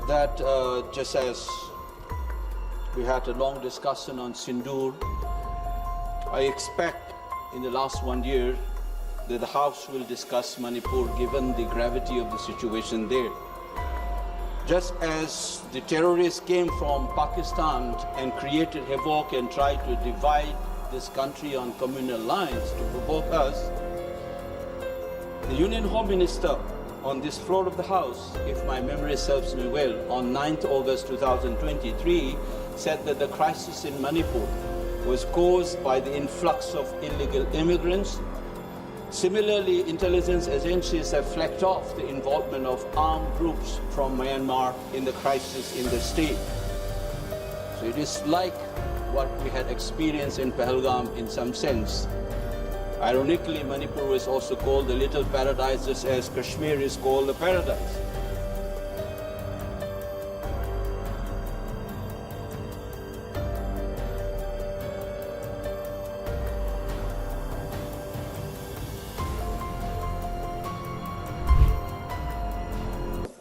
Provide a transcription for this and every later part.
that just as we had a long discussion on Sindoor, I expect in the last 1 year that the House will discuss Manipur given the gravity of the situation there. Just as the terrorists came from Pakistan and created havoc and tried to divide this country on communal lines to provoke us, the Union Home Minister on this floor of the House, if my memory serves me well, on 9th August 2023, said that the crisis in Manipur was caused by the influx of illegal immigrants. Similarly, intelligence agencies have flagged off the involvement of armed groups from Myanmar in the crisis in the state. So it is like what we had experienced in Pahalgam in some sense. Ironically, Manipur is also called the little paradise, just as Kashmir is called the paradise.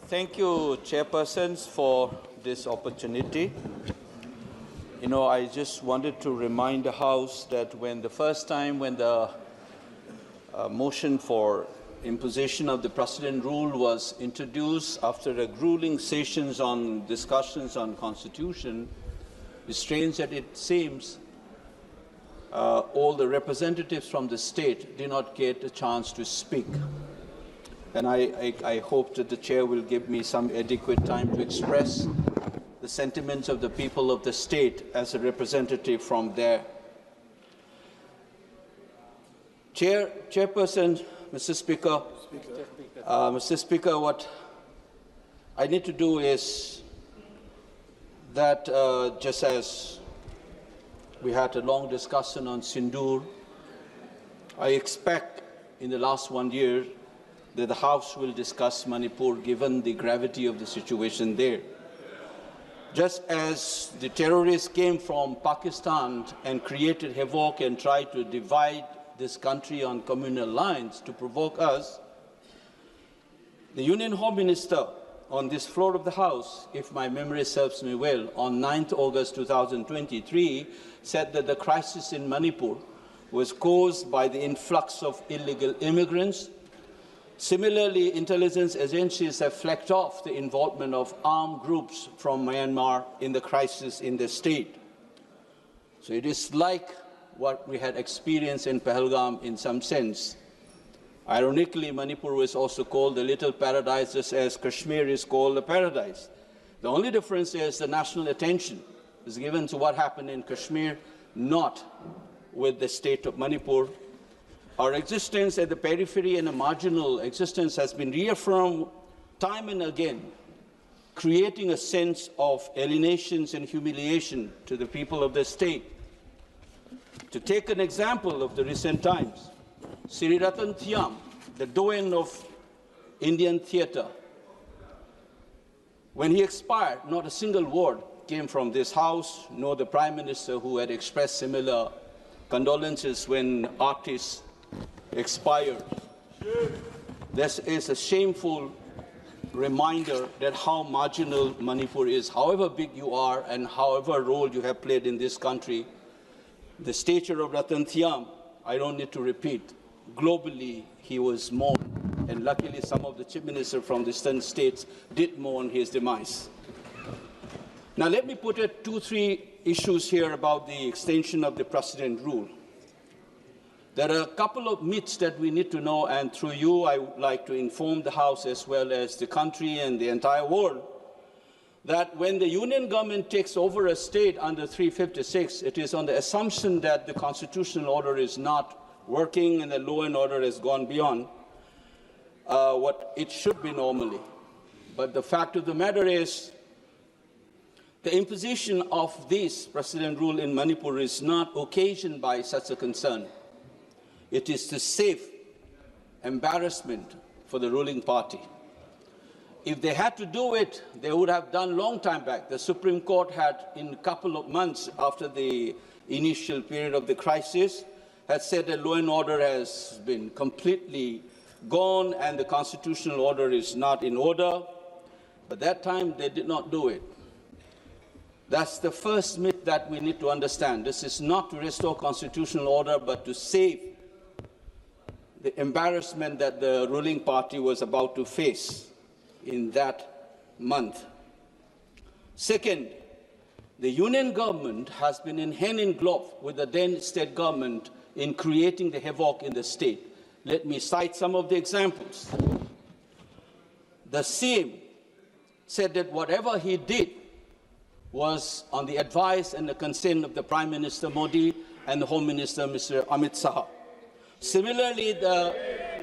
Thank you, chairpersons, for this opportunity. You know, I just wanted to remind the House that when the first time when the motion for imposition of the precedent rule was introduced after a grueling sessions on discussions on constitution, it's strange that it seems all the representatives from the state did not get a chance to speak. And I hope that the chair will give me some adequate time to express the sentiments of the people of the state as a representative from there. Chairperson, Mr. Speaker, what I need to do is that just as we had a long discussion on Sindoor, I expect in the last 1 year that the House will discuss Manipur given the gravity of the situation there. Just as the terrorists came from Pakistan and created havoc and tried to divide this country on communal lines to provoke us, the Union Home Minister on this floor of the House, if my memory serves me well, on 9th August 2023, said that the crisis in Manipur was caused by the influx of illegal immigrants. Similarly, intelligence agencies have flagged off the involvement of armed groups from Myanmar in the crisis in the state. So it is like what we had experienced in Pahalgam in some sense. Ironically, Manipur is also called the little paradise, just as Kashmir is called the paradise. The only difference is the national attention is given to what happened in Kashmir, not with the state of Manipur. Our existence at the periphery and a marginal existence has been reaffirmed time and again, creating a sense of alienation and humiliation to the people of the state. To take an example of the recent times, Sri Ratan Thiam, the doyen of Indian theatre, when he expired, not a single word came from this House, nor the Prime Minister, who had expressed similar condolences when artists expired. This is a shameful reminder that how marginal Manipur is. However big you are and however role you have played in this country, the stature of Ratan Thiam, I don't need to repeat. Globally, he was mourned, and luckily some of the chief ministers from the eastern states did mourn his demise. Now let me put 2-3 issues here about the extension of the precedent rule. There are a couple of myths that we need to know, and through you, I would like to inform the House as well as the country and the entire world that when the union government takes over a state under 356, it is on the assumption that the constitutional order is not working and the law and order has gone beyond what it should be normally. But the fact of the matter is, the imposition of this precedent rule in Manipur is not occasioned by such a concern. It is to save embarrassment for the ruling party. If they had to do it, they would have done long time back. The Supreme Court had, in a couple of months after the initial period of the crisis, had said that law and order has been completely gone and the constitutional order is not in order. But that time, they did not do it. That's the first myth that we need to understand. This is not to restore constitutional order, but to save the embarrassment that the ruling party was about to face in that month. Second, the union government has been in hand in glove with the then state government in creating the havoc in the state. Let me cite some of the examples. The CM said that whatever he did was on the advice and the consent of the Prime Minister Modi and the Home Minister Mr. Amit Shah. Similarly, the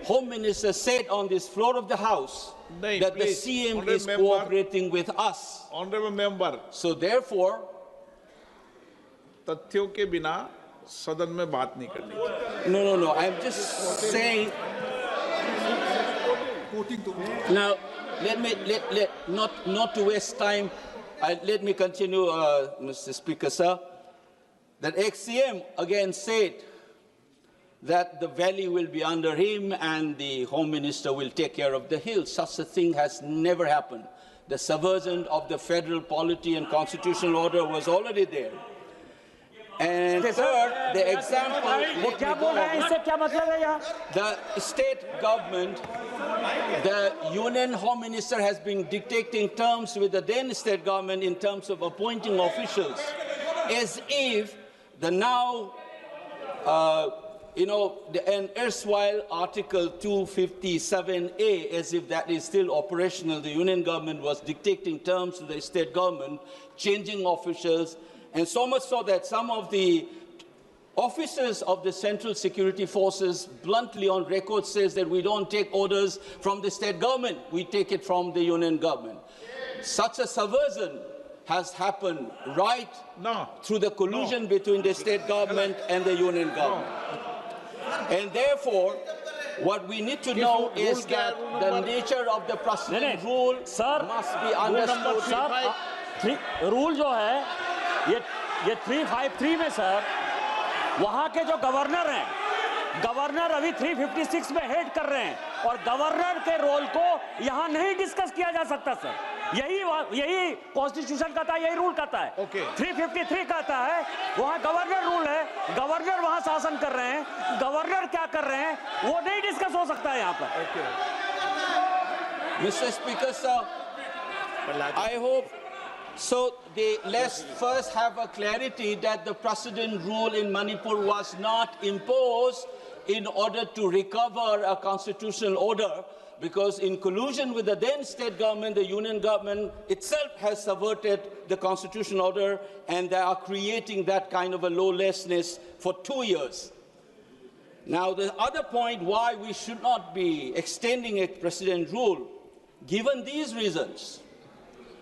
Home Minister said on this floor of the House that the CM is cooperating with us. Honorable member. So therefore, तथ्यों के बिना सदन में बात नहीं करनी। No. I'm just saying. Now, not to waste time. Let me continue, Mr. Speaker, sir. That ex-CM again said that the valley will be under him and the Home Minister will take care of the hill. Such a thing has never happened. The subversion of the federal polity and constitutional order was already there. And third, the example, the state government, the union home minister has been dictating terms with the then state government in terms of appointing officials, as if the now, an erstwhile Article 257A, as if that is still operational, the union government was dictating terms to the state government, changing officials, and so much so that some of the officers of the Central Security Forces bluntly on record says that we don't take orders from the state government, we take it from the union government. Such a subversion has happened right through the collusion between the state government and the union government. And therefore, what we need to know is that the nature of the precedent rule must be understood. Rule जो है ये 353 में sir वहाँ के जो governor हैं, governor अभी 356 में हेड कर रहे हैं और गवर्नर के रोल को यहाँ नहीं डिस्कस किया जा सकता सर। यही कॉन्स्टिट्यूशन कहता है, यही रूल कहता है। 353 कहता है वहाँ गवर्नर रूल है, गवर्नर वहाँ शासन कर रहे हैं, गवर्नर क्या कर रहे हैं वो नहीं डिस्कस हो सकता है यहाँ पर। Mr. Speaker, sir, I hope so. Let's first have a clarity that the precedent rule in Manipur was not imposed in order to recover a constitutional order, because in collusion with the then state government, the union government itself has subverted the constitutional order, and they are creating that kind of a lawlessness for 2 years. Now, the other point why we should not be extending a precedent rule, given these reasons,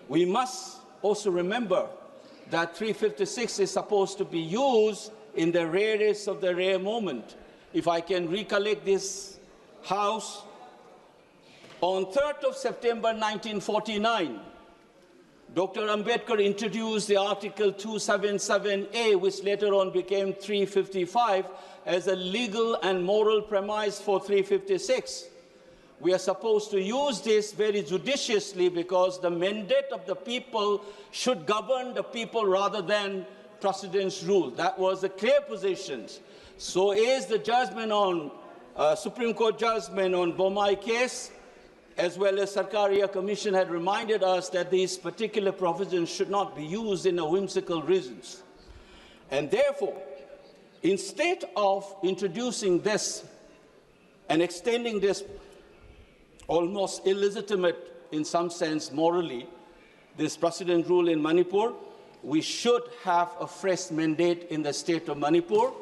we must also remember that 356 is supposed to be used in the rarest of the rare moment. If I can recollect this House, on 3rd of September 1949, Dr. Ambedkar introduced the Article 277A, which later on became 355, as a legal and moral premise for 356. We are supposed to use this very judiciously because the mandate of the people should govern the people rather than precedence rule. That was the clear position. So is the judgment on Supreme Court judgment on Bomai case, as well as Sarkaria Commission had reminded us that these particular provisions should not be used in a whimsical reasons. And therefore, instead of introducing this and extending this almost illegitimate, in some sense morally, this precedent rule in Manipur, we should have a fresh mandate in the state of Manipur.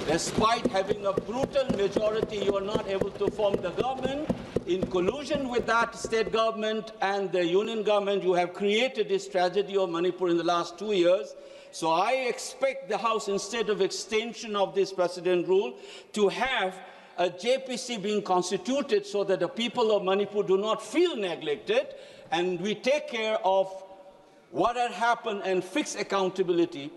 Despite having a brutal majority, you are not able to form the government. In collusion with that state government and the union government, you have created this tragedy of Manipur in the last 2 years. So I expect the House, instead of extension of this precedent rule, to have a JPC being constituted so that the people of Manipur do not feel neglected, and we take care of what had happened and fix accountability.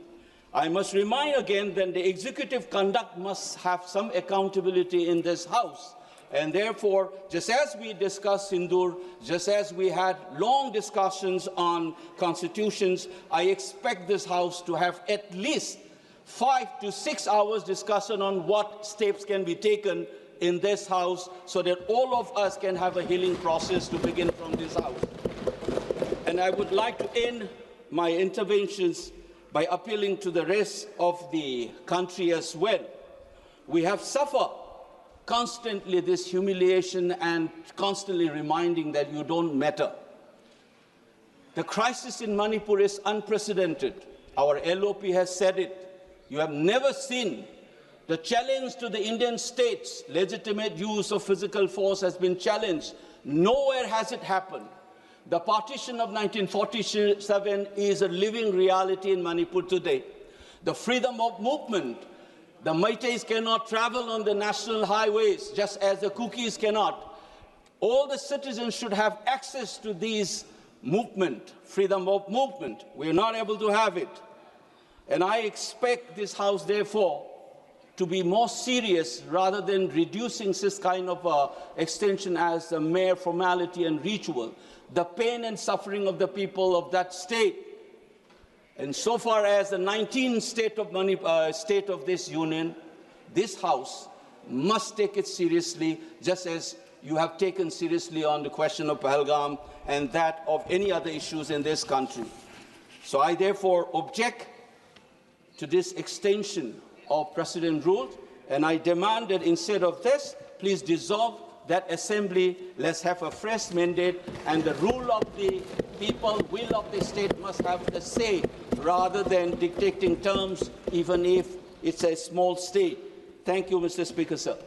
I must remind again that the executive conduct must have some accountability in this House. And therefore, just as we discussed Sindoor, just as we had long discussions on constitutions, I expect this House to have at least 5 to 6 hours discussion on what steps can be taken in this House so that all of us can have a healing process to begin from this House. And I would like to end my interventions by appealing to the rest of the country as well. We have suffered constantly this humiliation and constantly reminding that you don't matter. The crisis in Manipur is unprecedented. Our LOP has said it. You have never seen the challenge to the Indian state's legitimate use of physical force has been challenged. Nowhere has it happened. The partition of 1947 is a living reality in Manipur today. The freedom of movement. The Meiteis cannot travel on the national highways, just as the Kukis cannot. All the citizens should have access to these movement, freedom of movement. We are not able to have it. And I expect this House, therefore, to be more serious rather than reducing this kind of extension as a mere formality and ritual. The pain and suffering of the people of that state. And so far as the 19th state of this union, this House must take it seriously, just as you have taken seriously on the question of Pahalgam and that of any other issues in this country. So I therefore object to this extension of precedent rule, and I demand that instead of this, please dissolve that assembly, let's have a fresh mandate, and the rule of the people, will of the state must have the say, rather than dictating terms, even if it's a small state. Thank you, Mr. Speaker, sir.